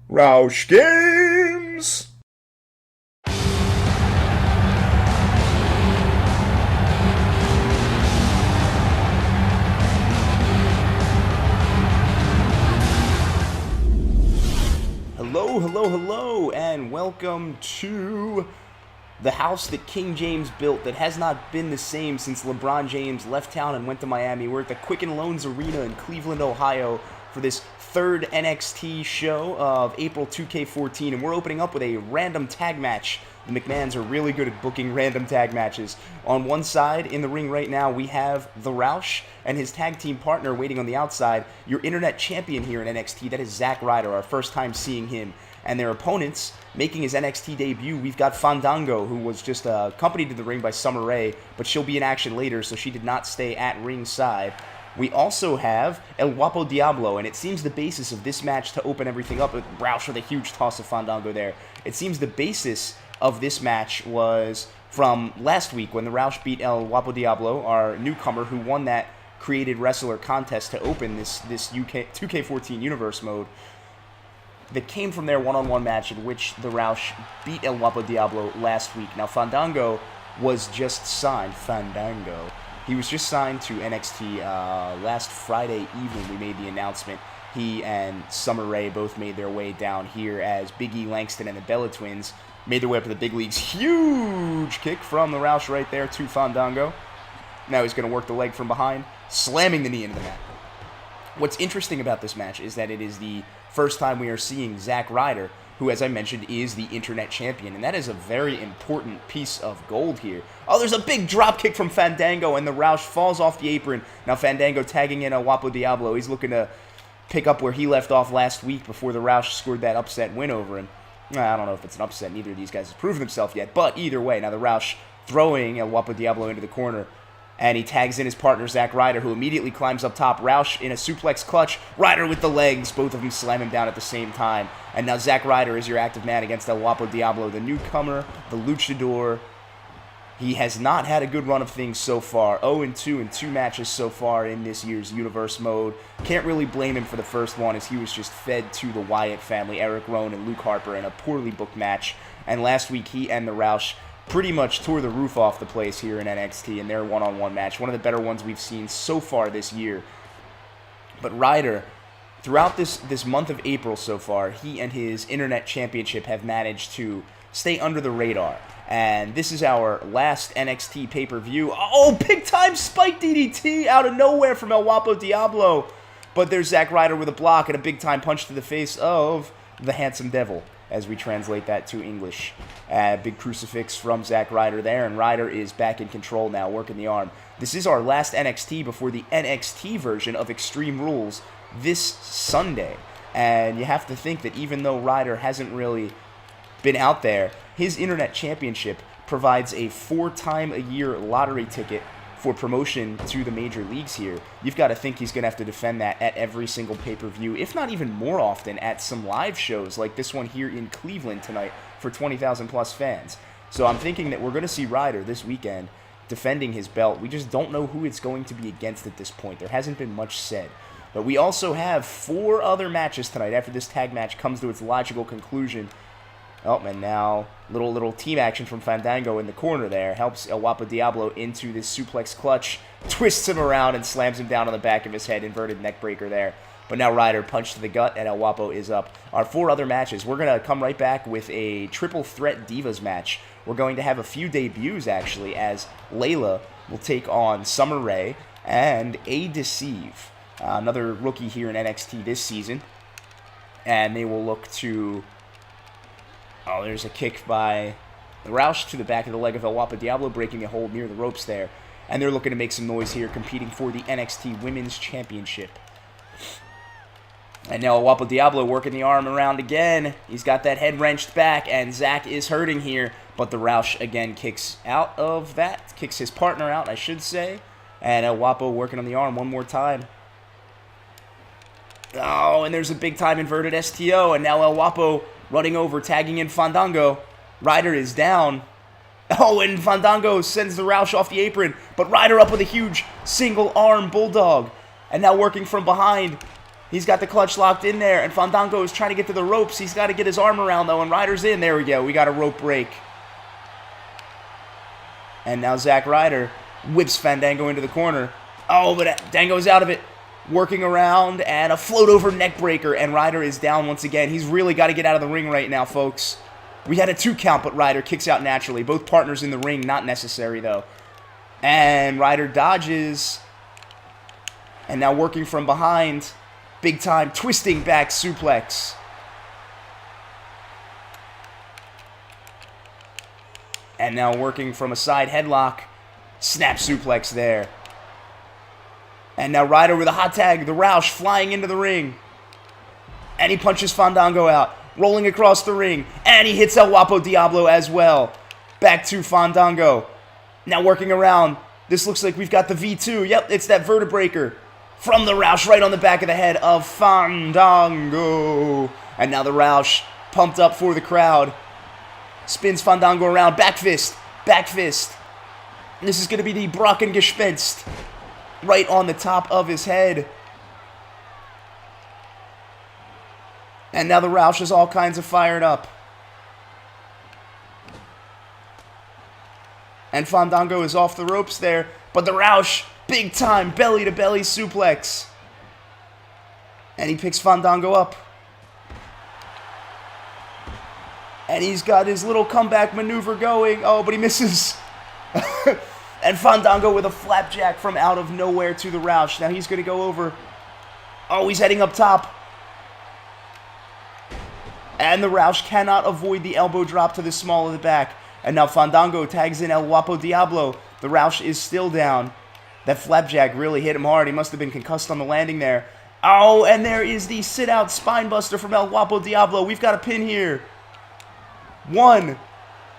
Rausch Games! Hello, and welcome to the house that King James built that has not been the same since LeBron James left town and went to Miami. We're at the Quicken Loans Arena in Cleveland, Ohio for this third NXT show of April 2K14, and we're opening up with a random tag match. The McMahons are really good at booking random tag matches. On one side, in the ring right now, we have the Rausch and his tag team partner waiting on the outside, your internet champion here in NXT, that is Zack Ryder, our first time seeing him. And their opponents, making his NXT debut, we've got Fandango, who was just accompanied to the ring by Summer Rae, but she'll be in action later, so she did not stay at ringside. We also have El Guapo Diablo, and it seems the basis of this match to open everything up with Rausch with a huge toss of Fandango there. It seems the basis of this match was from last week when the Rausch beat El Guapo Diablo, our newcomer who won that created wrestler contest to open this 2K14 universe mode. That came from their one-on-one match in which the Rausch beat El Guapo Diablo last week. Now, Fandango was just signed. He was just signed to NXT last Friday evening. We made the announcement. He and Summer Rae both made their way down here as Big E Langston and the Bella Twins made their way up to the big leagues. Huge kick from the Rausch right there to Fandango. Now he's going to work the leg from behind, slamming the knee into the mat. What's interesting about this match is that it is the first time we are seeing Zack Ryder, who, as I mentioned, is the internet champion, and that is a very important piece of gold here. Oh, there's a big drop kick from Fandango, and the Rausch falls off the apron. Now Fandango tagging in El Guapo Diablo. He's looking to pick up where he left off last week before the Rausch scored that upset win over him. I don't know if it's an upset. Neither of these guys has proven himself yet, but either way, now the Rausch throwing El Guapo Diablo into the corner. And he tags in his partner, Zack Ryder, who immediately climbs up top. Rausch in a suplex clutch. Ryder with the legs. Both of them slam him down at the same time. And now Zack Ryder is your active man against El Guapo Diablo, the newcomer, the luchador. He has not had a good run of things so far. 0-2 in 2 matches so far in this year's universe mode. Can't really blame him for the first one, as he was just fed to the Wyatt family, Eric Rowan and Luke Harper, in a poorly booked match. And last week, he and the Rausch pretty much tore the roof off the place here in NXT in their one-on-one match. One of the better ones we've seen so far this year. But Ryder, throughout this month of April so far, he and his internet championship have managed to stay under the radar. And this is our last NXT pay-per-view. Oh, big-time spike DDT out of nowhere from El Guapo Diablo. But there's Zack Ryder with a block and a big-time punch to the face of the Handsome Devil, as we translate that to English. Big crucifix from Zack Ryder there, and Ryder is back in control now, working the arm. This is our last NXT before the NXT version of Extreme Rules this Sunday. And you have to think that even though Ryder hasn't really been out there, his internet championship provides a 4-time-a-year lottery ticket for promotion to the major leagues here. You've got to think he's going to have to defend that at every single pay-per-view, if not even more often at some live shows like this one here in Cleveland tonight for 20,000 plus fans. So I'm thinking that we're going to see Ryder this weekend defending his belt. We just don't know who it's going to be against at this point. There hasn't been much said. But we also have 4 other matches tonight after this tag match comes to its logical conclusion. Oh, and now little team action from Fandango in the corner there. Helps El Guapo Diablo into this suplex clutch. Twists him around and slams him down on the back of his head. Inverted neck breaker there. But now Ryder punched to the gut and El Guapo is up. Our 4 other matches. We're going to come right back with a triple threat Divas match. We're going to have a few debuts, actually, as Layla will take on Summer Rae and Adeceve, another rookie here in NXT this season. And they will look to... Oh, there's a kick by the Rausch to the back of the leg of El Guapo Diablo, breaking a hold near the ropes there. And they're looking to make some noise here, competing for the NXT Women's Championship. And now El Guapo Diablo working the arm around again. He's got that head wrenched back, and Zack is hurting here. But the Rausch again kicks out of that, kicks his partner out, I should say. And El Guapo working on the arm one more time. Oh, and there's a big-time inverted STO, and now El Guapo running over, tagging in Fandango. Ryder is down. Oh, and Fandango sends the Rausch off the apron, but Ryder up with a huge single-arm bulldog. And now working from behind. He's got the clutch locked in there, and Fandango is trying to get to the ropes. He's got to get his arm around, though, and Ryder's in. There we go. We got a rope break. And now Zack Ryder whips Fandango into the corner. Oh, but Dango's out of it. Working around, and a float-over neck breaker, and Ryder is down once again. He's really got to get out of the ring right now, folks. We had a 2 count, but Ryder kicks out naturally. Both partners in the ring, not necessary, though. And Ryder dodges. And now working from behind. Big time twisting back suplex. And now working from a side headlock. Snap suplex there. And now Ryder with a hot tag. The Rausch flying into the ring. And he punches Fandango out. Rolling across the ring. And he hits El Guapo Diablo as well. Back to Fandango. Now working around. This looks like we've got the V2. Yep, it's that vertebreaker. From the Rausch right on the back of the head of Fandango. And now the Rausch pumped up for the crowd. Spins Fandango around. Back fist. Back fist. And this is going to be the Brockengespenst. Right on the top of his head. And now the Rausch is all kinds of fired up. And Fandango is off the ropes there. But the Rausch, big time belly-to-belly suplex. And he picks Fandango up. And he's got his little comeback maneuver going. Oh, but he misses. And Fandango with a flapjack from out of nowhere to the Rausch. Now he's going to go over. Oh, he's heading up top. And the Rausch cannot avoid the elbow drop to the small of the back. And now Fandango tags in El Guapo Diablo. The Rausch is still down. That flapjack really hit him hard. He must have been concussed on the landing there. Oh, and there is the sit-out spinebuster from El Guapo Diablo. We've got a pin here. 1,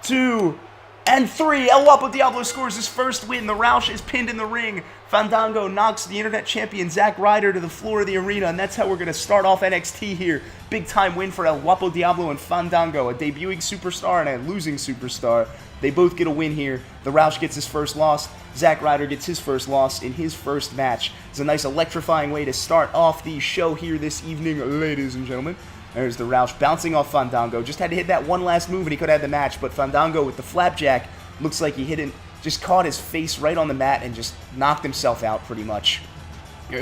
2, and 3. El Guapo Diablo scores his first win. The Rausch is pinned in the ring. Fandango knocks the Internet Champion Zack Ryder to the floor of the arena, and that's how we're going to start off NXT here. Big time win for El Guapo Diablo and Fandango, a debuting superstar and a losing superstar. They both get a win here. The Rausch gets his first loss. Zack Ryder gets his first loss in his first match. It's a nice electrifying way to start off the show here this evening, ladies and gentlemen. There's the Rausch bouncing off Fandango. Just had to hit that one last move and he could have had the match. But Fandango with the flapjack looks like he hit it, just caught his face right on the mat and just knocked himself out pretty much.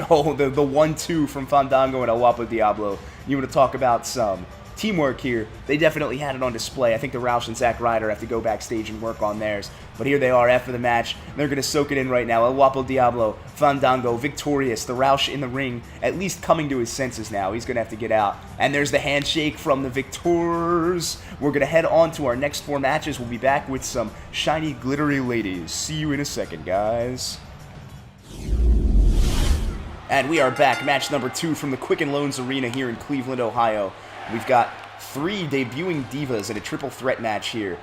Oh, the 1-2 from Fandango and El Guapo Diablo. You want to talk about some teamwork here. They definitely had it on display. I think the Rausch and Zack Ryder have to go backstage and work on theirs. But here they are after the match. They're going to soak it in right now. El Guapo Diablo, Fandango, victorious. The Rausch in the ring, at least coming to his senses now. He's going to have to get out. And there's the handshake from the victors. We're going to head on to our next 4 matches. We'll be back with some shiny, glittery ladies. See you in a second, guys. And we are back. Match number 2 from the Quicken Loans Arena here in Cleveland, Ohio. We've got 3 debuting divas in a triple threat match here.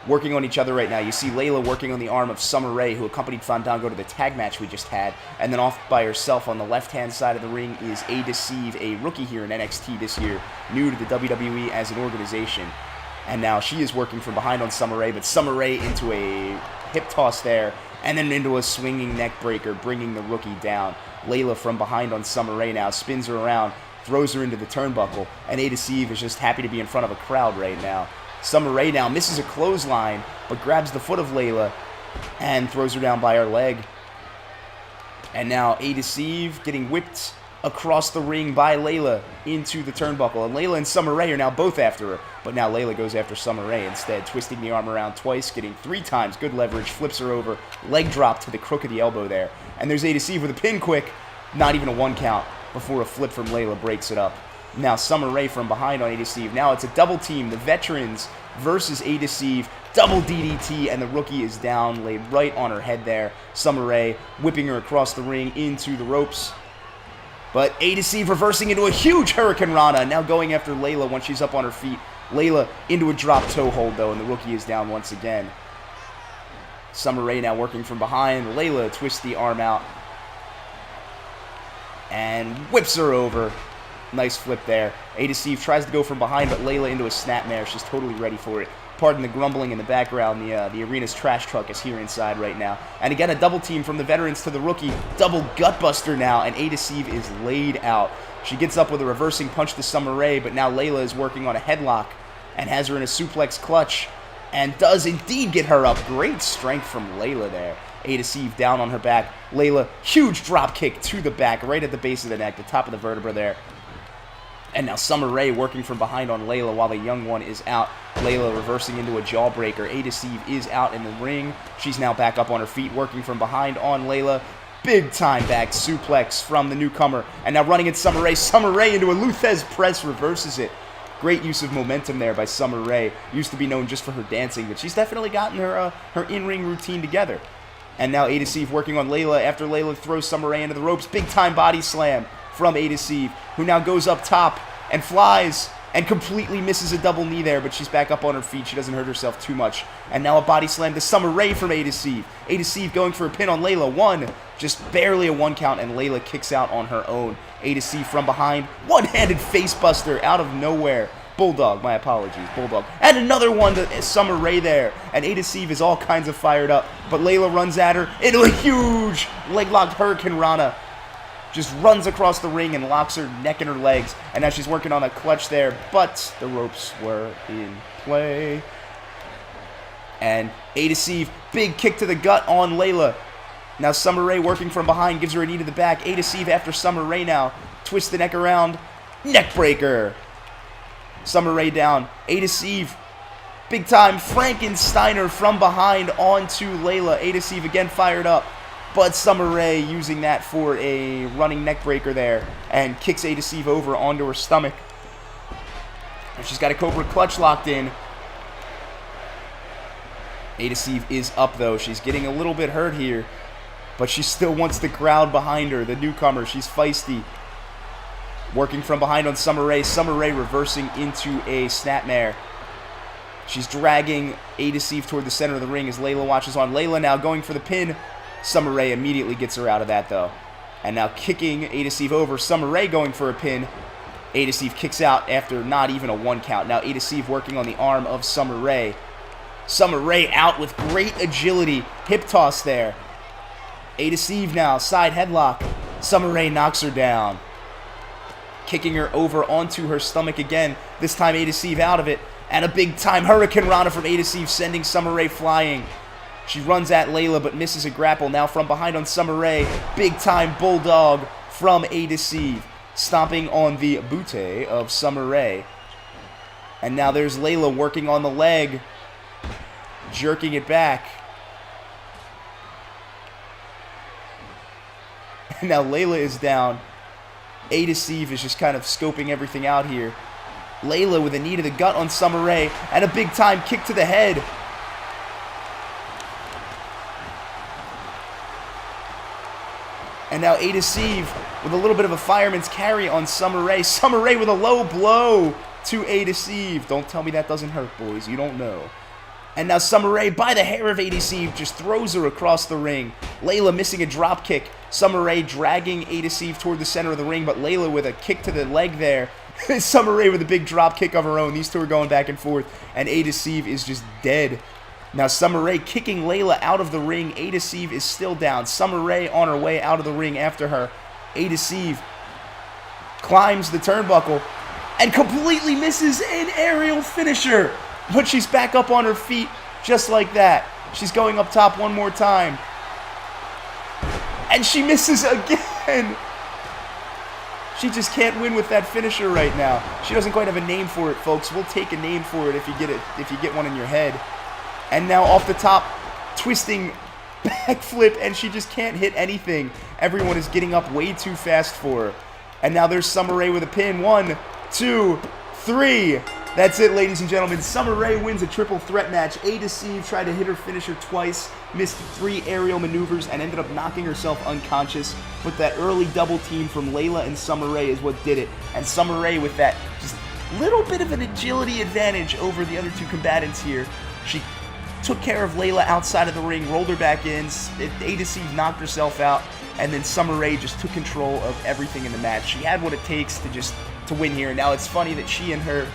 Working on each other right now. You see Layla working on the arm of Summer Rae, who accompanied Fandango to the tag match we just had. And then off by herself on the left-hand side of the ring is Adeceve, a rookie here in NXT this year, new to the WWE as an organization. And now she is working from behind on Summer Rae, but Summer Rae into a hip toss there, and then into a swinging neck breaker, bringing the rookie down. Layla from behind on Summer Rae now, spins her around, throws her into the turnbuckle, and Adeceve is just happy to be in front of a crowd right now. Summer Rae now misses a clothesline, but grabs the foot of Layla and throws her down by her leg. And now Adeceve getting whipped across the ring by Layla into the turnbuckle. And Layla and Summer Rae are now both after her, but now Layla goes after Summer Rae instead, twisting the arm around twice, getting 3 times good leverage, flips her over, leg drop to the crook of the elbow there. And there's Adeceve with a pin quick, not even a 1 count, before a flip from Layla breaks it up. Now Summer Rae from behind on Adeceve. Now it's a double team, the veterans versus Adeceve. Double DDT, and the rookie is down, laid right on her head there. Summer Rae whipping her across the ring into the ropes. But Adeceve reversing into a huge Hurricane Rana, now going after Layla once she's up on her feet. Layla into a drop toe hold though, and the rookie is down once again. Summer Rae now working from behind. Layla twists the arm out and whips her over. Nice flip there. Adeceve tries to go from behind, but Layla into a snapmare. She's totally ready for it. Pardon the grumbling in the background. The arena's trash truck is here inside right now. And again, a double team from the veterans to the rookie. Double gutbuster now, and Adeceve is laid out. She gets up with a reversing punch to Summer Rae, but now Layla is working on a headlock and has her in a suplex clutch and does indeed get her up. Great strength from Layla there. Adeceve down on her back. Layla, huge drop kick to the back, right at the base of the neck, the top of the vertebra there. And now Summer Rae working from behind on Layla while the young one is out. Layla reversing into a jawbreaker. Adeceve is out in the ring. She's now back up on her feet, working from behind on Layla. Big time back suplex from the newcomer. And now running at Summer Rae. Summer Rae into a Luthez press, reverses it. Great use of momentum there by Summer Rae. Used to be known just for her dancing, but she's definitely gotten her in-ring routine together. And now Adeceve working on Layla after Layla throws Summer Rae into the ropes. Big time body slam from Adeceve, who now goes up top and flies and completely misses a double knee there, but she's back up on her feet. She doesn't hurt herself too much. And now a body slam to Summer Rae from Adeceve. Adeceve going for a pin on Layla. One, just barely a one count, and Layla kicks out on her own. Adeceve from behind. One-handed face buster out of nowhere. Bulldog, my apologies, Bulldog. And another one to Summer Rae there. And Adeceve is all kinds of fired up, but Layla runs at her into a huge leg-locked Hurricane Rana. Just runs across the ring and locks her neck and her legs. And now she's working on a clutch there, but the ropes were in play. And Adeceve, big kick to the gut on Layla. Now Summer Rae working from behind, gives her a knee to the back. Adeceve after Summer Rae now. Twists the neck around. Neck breaker. Summer Rae down. Adeceve, big time Frankensteiner from behind onto Layla. Adeceve again fired up. But Summer Rae using that for a running neck breaker there and kicks Adeceve over onto her stomach. And she's got a Cobra clutch locked in. Adeceve is up though. She's getting a little bit hurt here, but she still wants the crowd behind her. The newcomer, she's feisty. Working from behind on Summer Rae. Summer Rae reversing into a snapmare. She's dragging Adeceve toward the center of the ring as Layla watches on. Layla now going for the pin. Summer Rae immediately gets her out of that, though. And now kicking Adeceve over. Summer Rae going for a pin. Adeceve kicks out after not even a one count. Now Adeceve working on the arm of Summer Rae. Summer Rae out with great agility. Hip toss there. Adeceve now, side headlock. Summer Rae knocks her down. Kicking her over onto her stomach again. This time Adeceve out of it. And a big time Hurricane Rana from Adeceve, sending Summer Rae flying. She runs at Layla but misses a grapple. Now from behind on Summer Rae. Big time Bulldog from Adeceve. Stomping on the butte of Summer Rae. And now there's Layla working on the leg. Jerking it back. And now Layla is down. Adeceve is just kind of scoping everything out here. Layla with a knee to the gut on Summer Rae. And a big time kick to the head. And now Adeceve with a little bit of a fireman's carry on Summer Rae. Summer Rae with a low blow to Adeceve. Don't tell me that doesn't hurt, boys. You don't know. And now Summer Rae, by the hair of Adeceve, just throws her across the ring. Layla missing a drop kick. Summer Rae dragging Adeceve toward the center of the ring, but Layla with a kick to the leg there. Summer Rae with a big drop kick of her own. These two are going back and forth, and Adeceve is just dead. Now Summer Rae kicking Layla out of the ring. Adeceve is still down. Summer Rae on her way out of the ring after her. Adeceve climbs the turnbuckle and completely misses an aerial finisher. But she's back up on her feet just like that. She's going up top one more time. And she misses again. She just can't win with that finisher right now. She doesn't quite have a name for it, folks. We'll take a name for it if you get one in your head. And now off the top, twisting backflip, and she just can't hit anything. Everyone is getting up way too fast for her. And now there's Summer Rae with a pin. 1, 2, 3. That's it, ladies and gentlemen. Summer Rae wins a triple threat match. Adeceve tried to hit her finisher twice, missed 3 aerial maneuvers, and ended up knocking herself unconscious. But that early double team from Layla and Summer Rae is what did it. And Summer Rae with that just little bit of an agility advantage over the other two combatants here. She took care of Layla outside of the ring, rolled her back in. Adeceve knocked herself out, and then Summer Rae just took control of everything in the match. She had what it takes to just to win here. Now, it's funny that she and her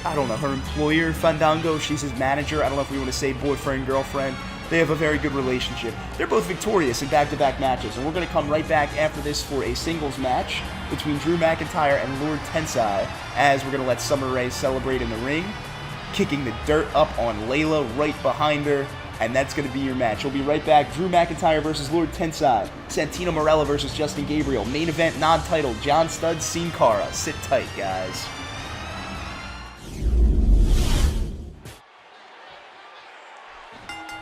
I don't know, her employer, Fandango, she's his manager. I don't know if we want to say boyfriend, girlfriend. They have a very good relationship. They're both victorious in back-to-back matches, and we're going to come right back after this for a singles match between Drew McIntyre and Lord Tensai, as we're going to let Summer Rae celebrate in the ring, kicking the dirt up on Layla right behind her, and that's going to be your match. We'll be right back. Drew McIntyre versus Lord Tensai. Santino Marella versus Justin Gabriel. Main event, non-title, John Studd, Cara. Sit tight, guys.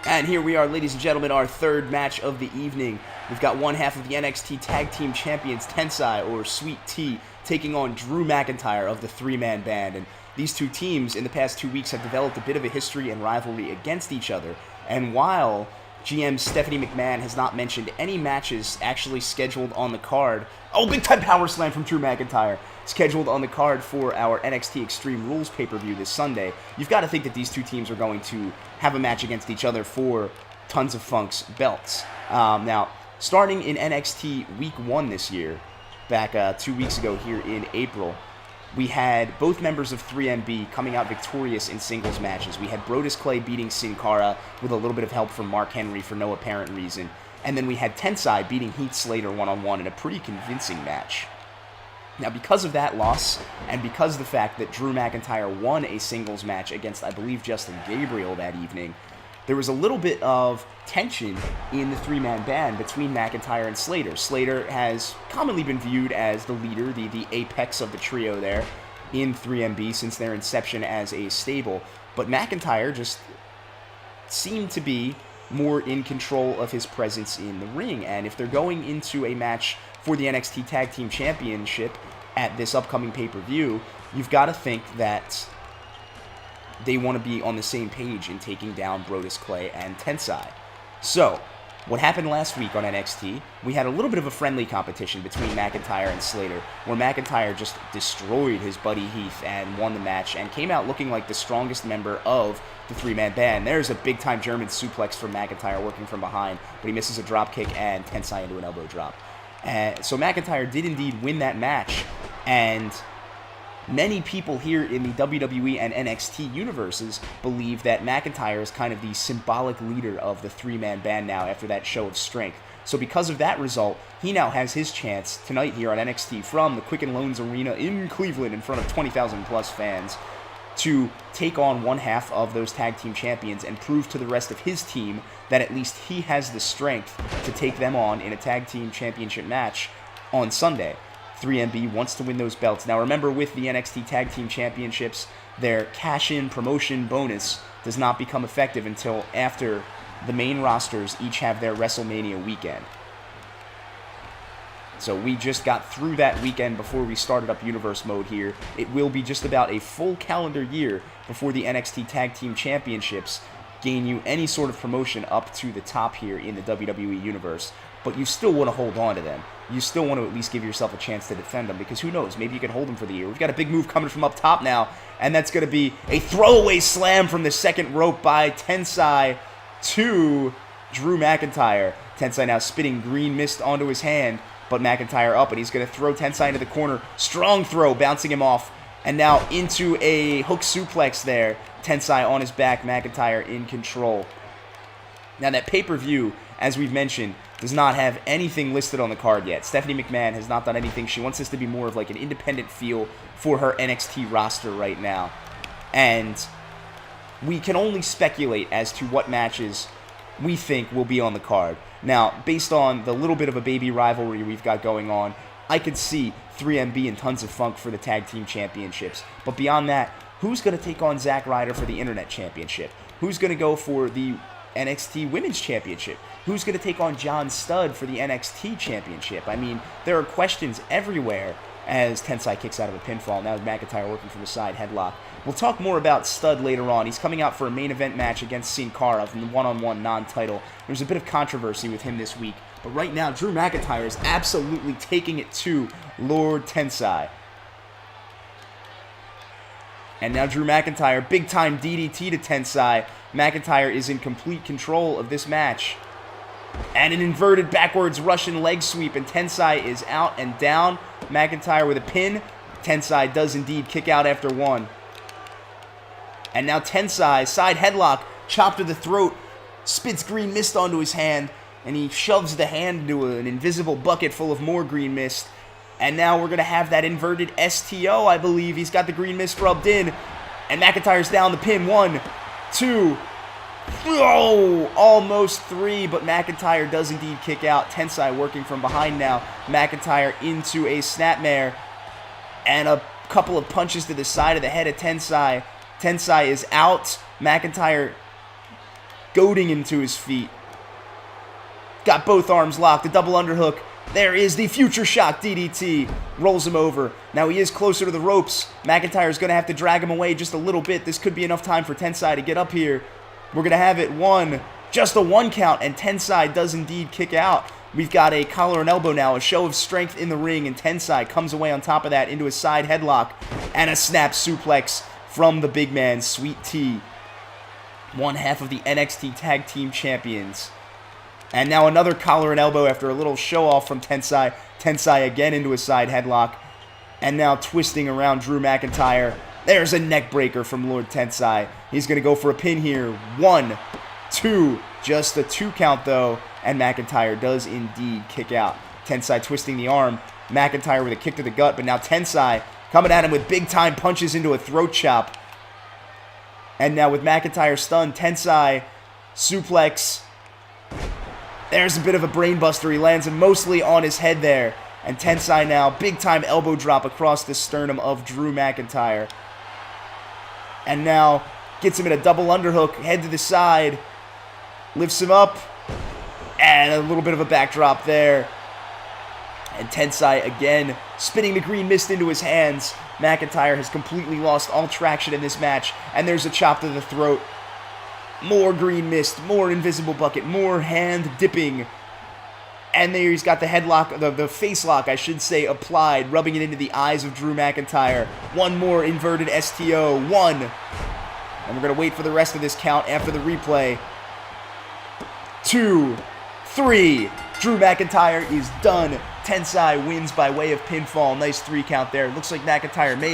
And here we are, ladies and gentlemen, our third match of the evening. We've got one half of the NXT Tag Team Champions, Tensai, or Sweet T, taking on Drew McIntyre of the three-man band. And these two teams, in the past 2 weeks, have developed a bit of a history and rivalry against each other. And while GM Stephanie McMahon has not mentioned any matches actually scheduled on the card, oh, big-time power slam from Drew McIntyre, scheduled on the card for our NXT Extreme Rules pay-per-view this Sunday, you've got to think that these two teams are going to have a match against each other for Tons of Funk's belts. Now, starting in NXT Week 1 this year, back 2 weeks ago here in April, we had both members of 3MB coming out victorious in singles matches. We had Brodus Clay beating Cara with a little bit of help from Mark Henry for no apparent reason. And then we had Tensai beating Heath Slater one-on-one in a pretty convincing match. Now, because of that loss, and because of the fact that Drew McIntyre won a singles match against, I believe, Justin Gabriel that evening, there was a little bit of tension in the three-man band between McIntyre and Slater. Slater has commonly been viewed as the leader, the apex of the trio there in 3MB since their inception as a stable, but McIntyre just seemed to be more in control of his presence in the ring, and if they're going into a match for the NXT Tag Team Championship at this upcoming pay-per-view, you've got to think that they want to be on the same page in taking down Brodus Clay and Tensai. So, what happened last week on NXT, we had a little bit of a friendly competition between McIntyre and Slater, where McIntyre just destroyed his buddy Heath and won the match, and came out looking like the strongest member of the three-man band. There's a big-time German suplex from McIntyre working from behind, but he misses a dropkick and Tensai into an elbow drop. So McIntyre did indeed win that match, and many people here in the WWE and NXT universes believe that McIntyre is kind of the symbolic leader of the three-man band now after that show of strength. So because of that result, he now has his chance tonight here on NXT from the Quicken Loans Arena in Cleveland in front of 20,000 plus fans to take on one half of those tag team champions and prove to the rest of his team that at least he has the strength to take them on in a tag team championship match on Sunday. 3MB wants to win those belts. Now remember, with the NXT Tag Team Championships, their cash-in promotion bonus does not become effective until after the main rosters each have their WrestleMania weekend. So we just got through that weekend before we started up Universe Mode here. It will be just about a full calendar year before the NXT Tag Team Championships gain you any sort of promotion up to the top here in the WWE Universe. But you still want to hold on to them. You still want to at least give yourself a chance to defend them, because who knows, maybe you can hold them for the year. We've got a big move coming from up top now, and that's going to be a throwaway slam from the second rope by Tensai to Drew McIntyre. Tensai now spitting green mist onto his hand, but McIntyre up, and he's going to throw Tensai into the corner. Strong throw, bouncing him off, and now into a hook suplex there. Tensai on his back, McIntyre in control. Now that pay-per-view, as we've mentioned, does not have anything listed on the card yet. Stephanie McMahon has not done anything. She wants this to be more of like an independent feel for her NXT roster right now. And we can only speculate as to what matches we think will be on the card. Now, based on the little bit of a baby rivalry we've got going on, I could see 3MB and Tons of Funk for the Tag Team Championships. But beyond that, who's going to take on Zack Ryder for the Internet Championship? Who's going to go for the NXT Women's Championship? Who's going to take on John Studd for the NXT Championship? I mean, there are questions everywhere as Tensai kicks out of a pinfall. Now McIntyre working from the side headlock. We'll talk more about Studd later on. He's coming out for a main event match against Cara from the one-on-one non-title. There's a bit of controversy with him this week. But right now, Drew McIntyre is absolutely taking it to Lord Tensai. And now Drew McIntyre, big-time DDT to Tensai. McIntyre is in complete control of this match. And an inverted backwards Russian leg sweep, and Tensai is out and down. McIntyre with a pin. Tensai does indeed kick out after one. And now Tensai, side headlock, chop to the throat, spits green mist onto his hand, and he shoves the hand into an invisible bucket full of more green mist. And now we're going to have that inverted STO, I believe. He's got the green mist rubbed in, and McIntyre's down the pin. 1, 2, oh, almost 3, but McIntyre does indeed kick out. Tensai working from behind now. McIntyre into a snapmare, and a couple of punches to the side of the head of Tensai. Tensai is out. McIntyre goading him to his feet. Got both arms locked. The double underhook. There is the future shock DDT. Rolls him over. Now he is closer to the ropes. McIntyre's going to have to drag him away just a little bit. This could be enough time for Tensai to get up here. We're going to have it 1. Just a 1 count, and Tensai does indeed kick out. We've got a collar and elbow now, a show of strength in the ring, and Tensai comes away on top of that into a side headlock and a snap suplex from the big man, Sweet T. One half of the NXT Tag Team Champions. And now another collar and elbow after a little show-off from Tensai. Tensai again into a side headlock. And now twisting around Drew McIntyre. There's a neck breaker from Lord Tensai. He's going to go for a pin here. 1, 2. Just a 2 count, though. And McIntyre does indeed kick out. Tensai twisting the arm. McIntyre with a kick to the gut. But now Tensai coming at him with big-time punches into a throat chop. And now with McIntyre stunned, Tensai suplex. There's a bit of a brainbuster. He lands him mostly on his head there. And Tensai now, big-time elbow drop across the sternum of Drew McIntyre. And now gets him in a double underhook, head to the side. Lifts him up. And a little bit of a backdrop there. And Tensai again, spinning the green mist into his hands. McIntyre has completely lost all traction in this match. And there's a chop to the throat. More green mist, more invisible bucket, more hand dipping. And there he's got the headlock, the face lock, I should say, applied, rubbing it into the eyes of Drew McIntyre. One more inverted STO. 1. And we're going to wait for the rest of this count after the replay. 2, 3. Drew McIntyre is done. Tensai wins by way of pinfall. Nice 3 count there. Looks like McIntyre may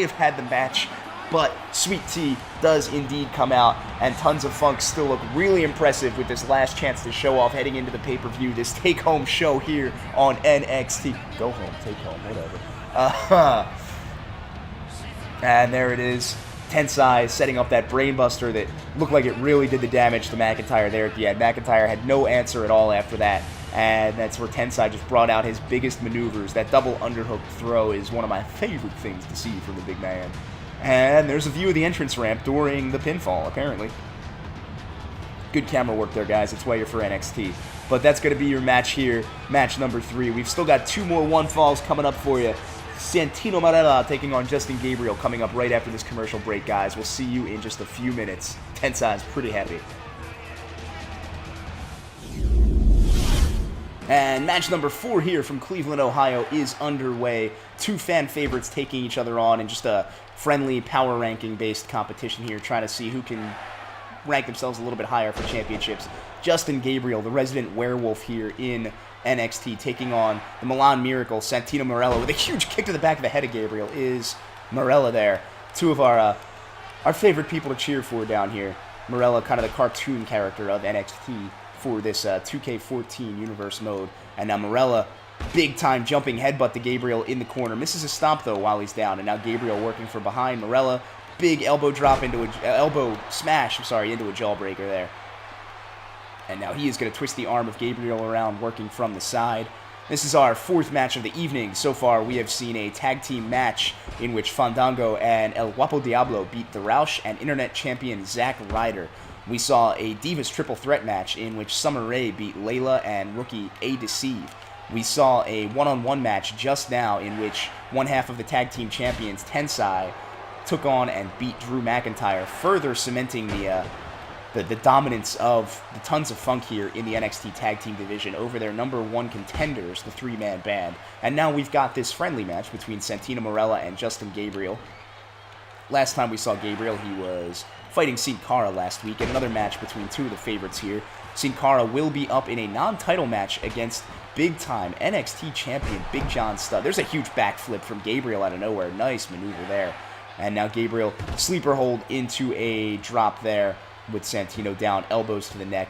have had the match, but Sweet T does indeed come out, and Tons of Funk still look really impressive with this last chance to show off heading into the pay-per-view, this take-home show here on NXT. Go home, take home, whatever. And there it is. Tensai setting up that brainbuster that looked like it really did the damage to McIntyre there at the end. McIntyre had no answer at all after that, and that's where Tensai just brought out his biggest maneuvers. That double underhook throw is one of my favorite things to see from the big man. And there's a view of the entrance ramp during the pinfall, apparently. Good camera work there, guys. It's why you're for NXT. But that's going to be your match here, match number 3. We've still got 2 more 1-falls coming up for you. Santino Marella taking on Justin Gabriel coming up right after this commercial break, guys. We'll see you in just a few minutes. Tensai's pretty happy. And match number 4 here from Cleveland, Ohio is underway. 2 fan favorites taking each other on in just a friendly power ranking based competition here, trying to see who can rank themselves a little bit higher for championships. Justin Gabriel, the resident werewolf here in NXT, taking on the Milan Miracle, Santino Morello, with a huge kick to the back of the head of Gabriel is Marella there. 2 of our favorite people to cheer for down here. Marella, kind of the cartoon character of NXT for this 2K14 universe mode. And now Marella, big-time jumping headbutt to Gabriel in the corner. Misses a stomp, though, while he's down. And now Gabriel working from behind. Marella, big elbow drop into a... elbow smash, into a jawbreaker there. And now he is going to twist the arm of Gabriel around, working from the side. This is our 4th match of the evening. So far, we have seen a tag team match in which Fandango and El Guapo Diablo beat the Rausch and internet champion Zack Ryder. We saw a Divas triple threat match in which Summer Rae beat Layla and rookie Adeceve. We saw a one-on-one match just now in which one half of the tag team champions, Tensai, took on and beat Drew McIntyre, further cementing the dominance of the Tons of Funk here in the NXT Tag Team division over their number 1 contenders, the 3-man band. And now we've got this friendly match between Santino Marella and Justin Gabriel. Last time we saw Gabriel, he was fighting Sin Cara last week in another match between two of the favorites here. Sin Cara will be up in a non-title match against big-time NXT champion Big John Studd. There's a huge backflip from Gabriel out of nowhere. Nice maneuver there. And now Gabriel sleeper hold into a drop there with Santino down, elbows to the neck.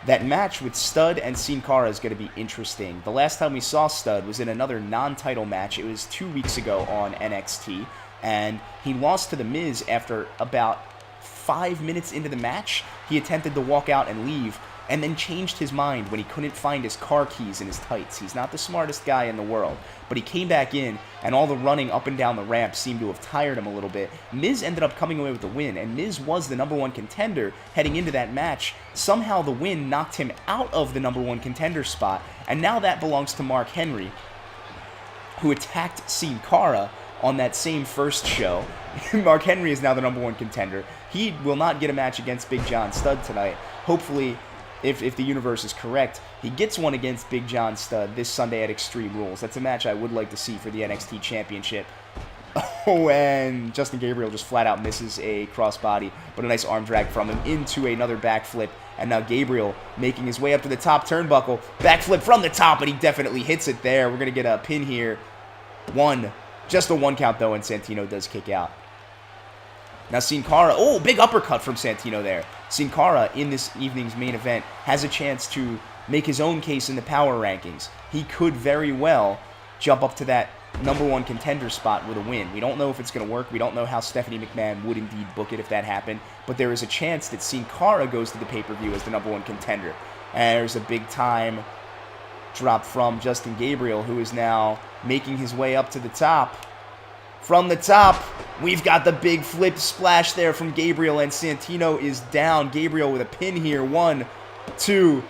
That match with Studd and Sin Cara is going to be interesting. The last time we saw Studd was in another non-title match. It was 2 weeks ago on NXT, and he lost to The Miz after about 5 minutes into the match. He attempted to walk out and leave, and then changed his mind when he couldn't find his car keys in his tights. He's not the smartest guy in the world, but he came back in, and all the running up and down the ramp seemed to have tired him a little bit. Miz ended up coming away with the win, and Miz was the #1 contender heading into that match. Somehow the win knocked him out of the #1 contender spot, and now that belongs to Mark Henry, who attacked Sin Cara on that same first show. Mark Henry is now the #1 contender. He will not get a match against Big John Studd tonight. Hopefully, if the universe is correct, he gets one against Big John Studd this Sunday at Extreme Rules. That's a match I would like to see for the NXT Championship. Oh, and Justin Gabriel just flat out misses a crossbody, but a nice arm drag from him into another backflip. And now Gabriel making his way up to the top turnbuckle. Backflip from the top, and he definitely hits it there. We're going to get a pin here. Just a 1 count, though, and Santino does kick out. Now Sin Cara, oh, big uppercut from Santino there. Sin Cara, in this evening's main event, has a chance to make his own case in the power rankings. He could very well jump up to that #1 contender spot with a win. We don't know if it's going to work. We don't know how Stephanie McMahon would indeed book it if that happened. But there is a chance that Sin Cara goes to the pay-per-view as the #1 contender. And there's a big-time drop from Justin Gabriel, who is now making his way up to the top. From the top, we've got the big flip splash there from Gabriel, and Santino is down. Gabriel with a pin here. 1, 2,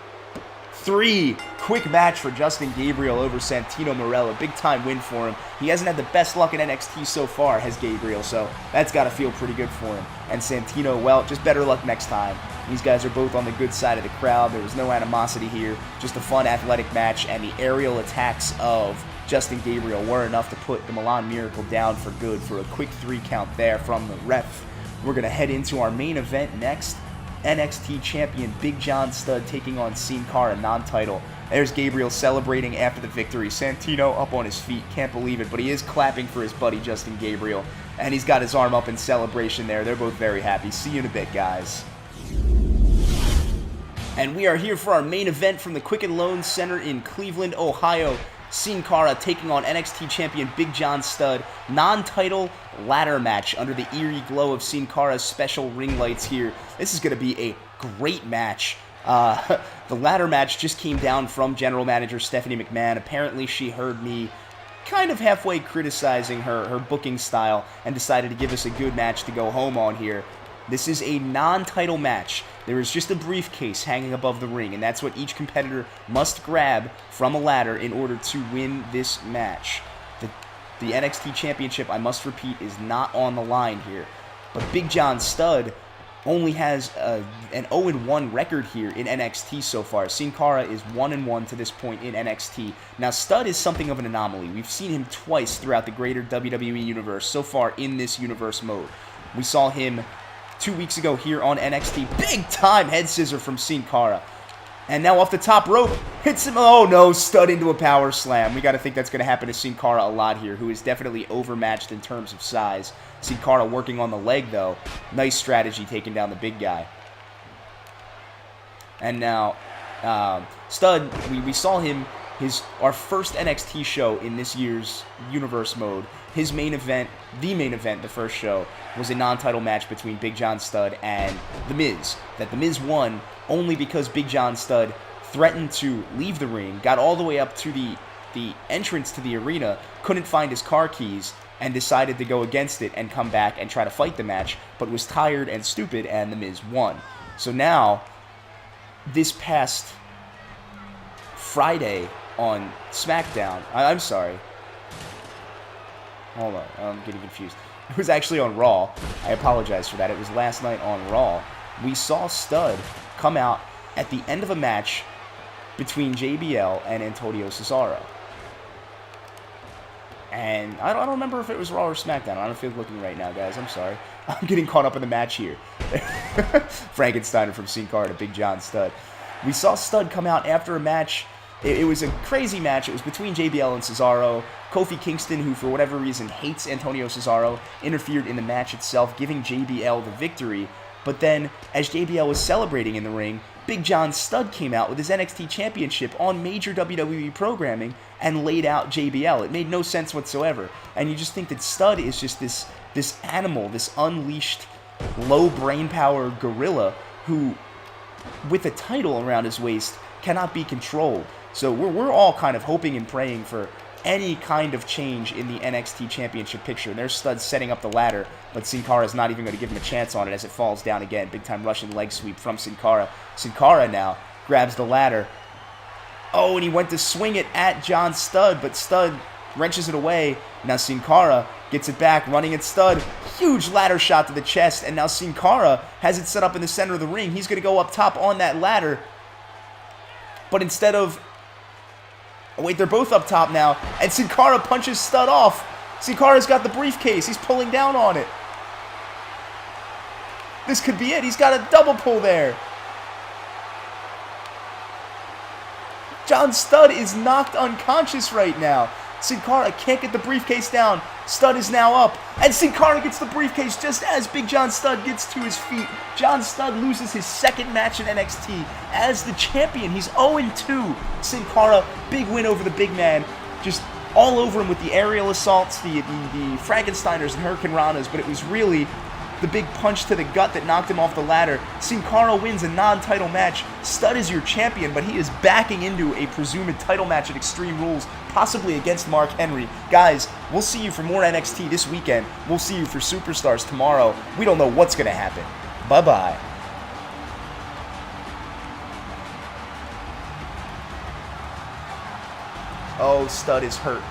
3. Quick match for Justin Gabriel over Santino Marella. Big time win for him. He hasn't had the best luck in NXT so far, has Gabriel, so that's got to feel pretty good for him. And Santino, well, just better luck next time. These guys are both on the good side of the crowd. There was no animosity here. Just a fun athletic match, and the aerial attacks of Justin Gabriel were enough to put the Milan Miracle down for good for a quick 3 count there from the ref. We're going to head into our main event next. NXT champion Big John Studd taking on Sin Cara non-title. There's Gabriel celebrating after the victory. Santino up on his feet. Can't believe it, but he is clapping for his buddy Justin Gabriel. And he's got his arm up in celebration there. They're both very happy. See you in a bit, guys. And we are here for our main event from the Quicken Loans Center in Cleveland, Ohio. Sin Cara taking on NXT champion Big John Studd. Non-title ladder match under the eerie glow of Sin Cara's special ring lights here. This is going to be a great match. The ladder match just came down from General Manager Stephanie McMahon. Apparently she heard me kind of halfway criticizing her booking style and decided to give us a good match to go home on here. This is a non-title match. There is just a briefcase hanging above the ring, and that's what each competitor must grab from a ladder in order to win this match. The NXT Championship, I must repeat, is not on the line here. But Big John Studd only has an 0-1 record here in NXT so far. Sin Cara is 1-1 to this point in NXT. Now, Studd is something of an anomaly. We've seen him twice throughout the greater WWE universe so far in this universe mode. We saw him 2 weeks ago here on NXT. Big time head scissor from Sin Cara. And now off the top rope, hits him. Oh no, Studd into a power slam. We got to think that's going to happen to Sin Cara a lot here, who is definitely overmatched in terms of size. Sin Cara working on the leg though. Nice strategy taking down the big guy. And now, Studd, we saw him, our first NXT show in this year's universe mode. His main event, the first show, was a non-title match between Big John Studd and The Miz. That The Miz won only because Big John Studd threatened to leave the ring, got all the way up to the entrance to the arena, couldn't find his car keys, and decided to go against it and come back and try to fight the match, but was tired and stupid, and The Miz won. So now, this past Friday on SmackDown, I'm sorry. Hold on, I'm getting confused. It was actually on Raw. I apologize for that. It was last night on Raw. We saw Studd come out at the end of a match between JBL and Antonio Cesaro. And I don't remember if it was Raw or SmackDown. I don't feel looking right now, guys. I'm sorry. I'm getting caught up in the match here. Frankensteiner from Sin Cara to Big John Studd. We saw Studd come out after a match. It was a crazy match. It was between JBL and Cesaro. Kofi Kingston, who for whatever reason hates Antonio Cesaro, interfered in the match itself, giving JBL the victory. But then, as JBL was celebrating in the ring, Big John Studd came out with his NXT Championship on major WWE programming and laid out JBL. It made no sense whatsoever. And you just think that Studd is just this animal, this unleashed, low brain power gorilla who, with a title around his waist, cannot be controlled. So we're all kind of hoping and praying for any kind of change in the NXT Championship picture. And there's Studd setting up the ladder, but Sin Cara is not even going to give him a chance on it as it falls down again. Big time Russian leg sweep from Sin Cara. Sin Cara now grabs the ladder. Oh, and he went to swing it at John Studd, but Studd wrenches it away. Now Sin Cara gets it back, running at Studd. Huge ladder shot to the chest, and now Sin Cara has it set up in the center of the ring. He's going to go up top on that ladder. But instead of... Oh, wait, they're both up top now, and Sin Cara punches Studd off. Sin Cara's got the briefcase. He's pulling down on it. This could be it. He's got a double pull there. John Studd is knocked unconscious right now. Sin Cara can't get the briefcase down. Studd is now up. And Sin Cara gets the briefcase just as Big John Studd gets to his feet. John Studd loses his second match in NXT as the champion. He's 0-2. Sin Cara, big win over the big man. Just all over him with the aerial assaults, the Frankensteiners and Hurricane Ranas, but it was really the big punch to the gut that knocked him off the ladder. Sin Cara wins a non-title match. Studd is your champion, but he is backing into a presumed title match at Extreme Rules, possibly against Mark Henry. Guys, we'll see you for more NXT this weekend. We'll see you for Superstars tomorrow. We don't know what's going to happen. Bye-bye. Oh, Studd is hurt.